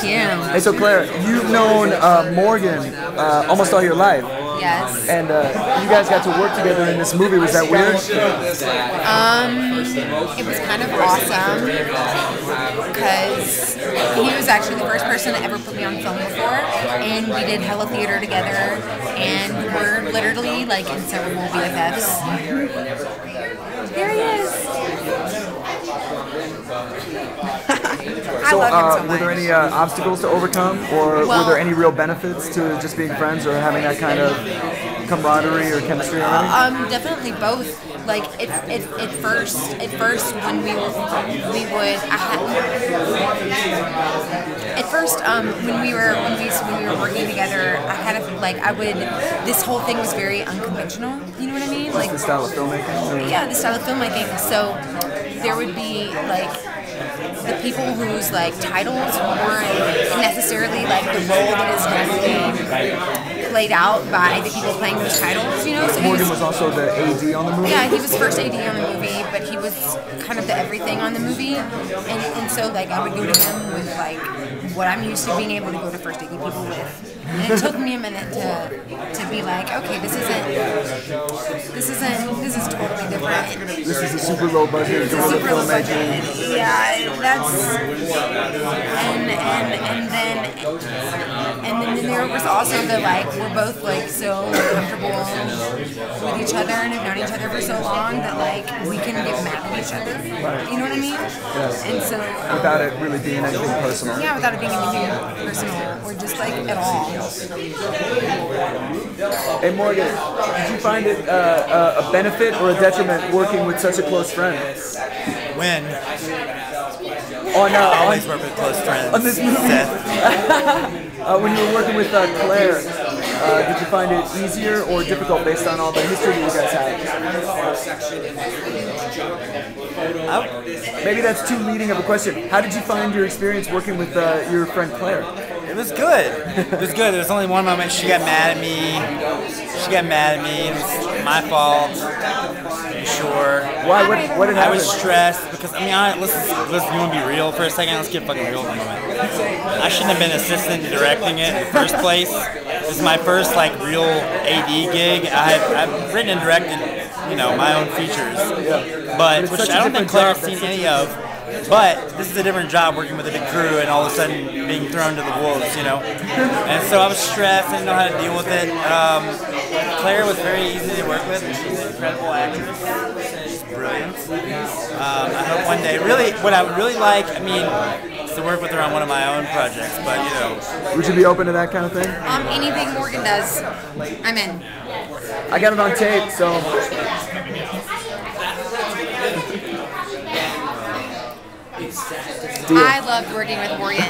you. Hey, so Claire, you've known Morgan almost all your life. Yes. And you guys got to work together in this movie. Was that weird? It was kind of awesome because he was actually the first person to ever put me on film before, and we did hella theater together, and we're literally like inseparable BFFs. There he is. I love him so much. Were there any obstacles to overcome, or were there any real benefits to just being friends or having that kind of camaraderie or chemistry already? Definitely both. Like at first when we were working together, this whole thing was very unconventional. You know what I mean? Like the style of filmmaking. Yeah, the style of filmmaking. So there would be like the people whose like titles weren't necessarily like the role that is normally played out by the people playing those titles, you know. So Morgan was also the AD on the movie? Yeah, he was first AD on the movie, but he was kind of the everything on the movie. And so like I would go to him with like what I'm used to being able to go to first AD people with. And it took me a minute to be like, okay, this is totally different. This is a super low budget guerrilla filmmaking. Yeah, and then there was also the like we're both like so comfortable with each other and have known each other for so long that like we can get mad at each other. You know what I mean? Yes. And so without it really being anything personal. Yeah, without it being anything personal or just like at all. Hey Morgan, did you find it a benefit or a detriment working with such a close friend? When? I always work with close friends. On this movie? When you were working with Claire, did you find it easier or difficult based on all the history that you guys had? Maybe that's too leading of a question. How did you find your experience working with your friend Claire? It was good. It was good. There was only one moment she got mad at me. It was my fault. I'm sure. Why? What did happen? I was stressed because listen. You want to be real for a second? Let's get fucking real for a moment. I shouldn't have been assistant directing it in the first place. This is my first like real AD gig. I've written and directed, my own features, but which I don't think Claire's seen any of. But this is a different job working with a big crew and all of a sudden being thrown to the wolves, And so I was stressed, I didn't know how to deal with it. Claire was very easy to work with, and she's an incredible actress. She's brilliant. I hope one day, what I would really like, is to work with her on one of my own projects, but Would you be open to that kind of thing? Anything Morgan does, I'm in. I got it on tape, so... I loved working with Morgan.